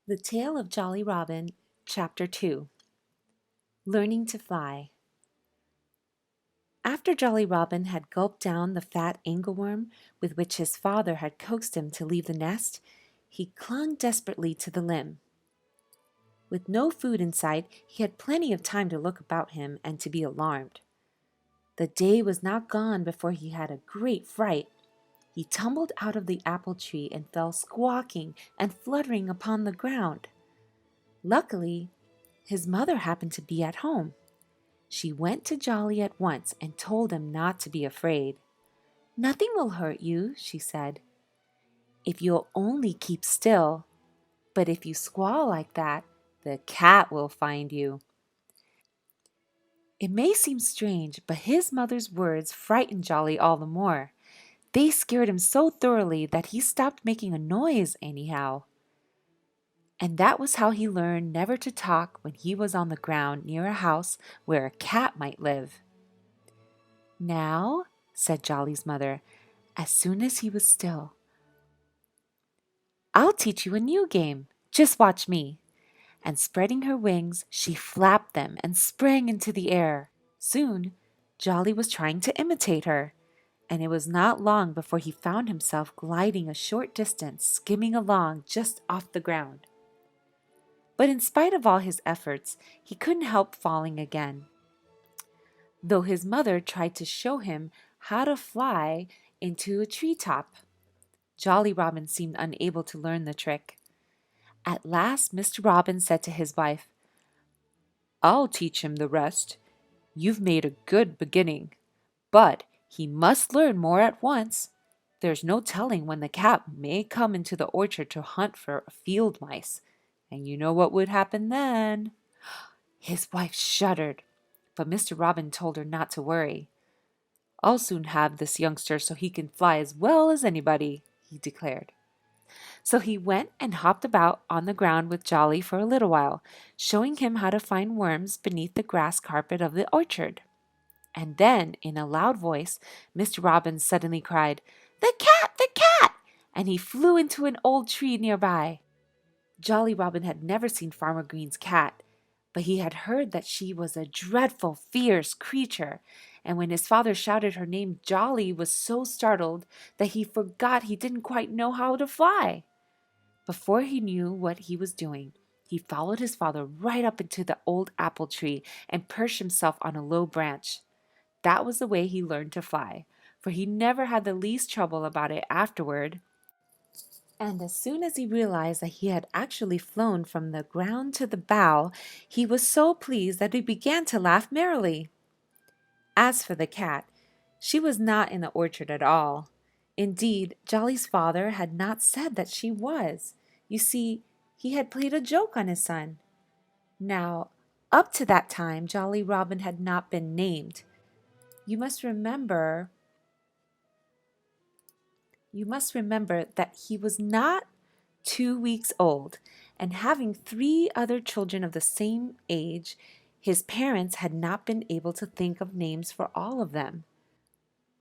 The Tale of Jolly Robin, Chapter 2. Learning to Fly. After Jolly Robin had gulped down the fat angleworm with which his father had coaxed him to leave the nest, he clung desperately to the limb. With no food in sight, he had plenty of time to look about him and to be alarmed. The day was not gone before he had a great fright. He tumbled out of the apple tree and fell squawking and fluttering upon the ground. Luckily, his mother happened to be at home. She went to Jolly at once and told him not to be afraid. "Nothing will hurt you," she said, "if you'll only keep still. But if you squall like that, the cat will find you." It may seem strange, but his mother's words frightened Jolly all the more. They scared him so thoroughly that he stopped making a noise anyhow. And that was how he learned never to talk when he was on the ground near a house where a cat might live. "Now," said Jolly's mother, as soon as he was still, "I'll teach you a new game. Just watch me." And spreading her wings, she flapped them and sprang into the air. Soon, Jolly was trying to imitate her, and it was not long before he found himself gliding a short distance, skimming along just off the ground. But in spite of all his efforts, he couldn't help falling again. Though his mother tried to show him how to fly into a treetop, Jolly Robin seemed unable to learn the trick. At last Mr. Robin said to his wife, "I'll teach him the rest. You've made a good beginning, but he must learn more at once. There's no telling when the cat may come into the orchard to hunt for field mice, and you know what would happen then." His wife shuddered, but Mr. Robin told her not to worry. "I'll soon have this youngster so he can fly as well as anybody," he declared. So he went and hopped about on the ground with Jolly for a little while, showing him how to find worms beneath the grass carpet of the orchard. And then, in a loud voice, Mr. Robin suddenly cried, "The cat! The cat!" and he flew into an old tree nearby. Jolly Robin had never seen Farmer Green's cat, but he had heard that she was a dreadful, fierce creature, and when his father shouted her name, Jolly was so startled that he forgot he didn't quite know how to fly. Before he knew what he was doing, he followed his father right up into the old apple tree and perched himself on a low branch. That was the way he learned to fly, for he never had the least trouble about it afterward. And as soon as he realized that he had actually flown from the ground to the bough, he was so pleased that he began to laugh merrily. As for the cat, she was not in the orchard at all. Indeed, Jolly's father had not said that she was. You see, he had played a joke on his son. Now, up to that time, Jolly Robin had not been named. You must remember that he was not 2 weeks old, and having 3 other children of the same age, his parents had not been able to think of names for all of them.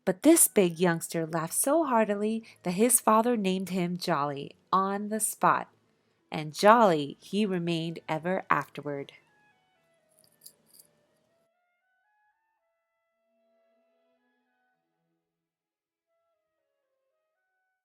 But this big youngster laughed so heartily that his father named him Jolly on the spot, and jolly he remained ever afterward.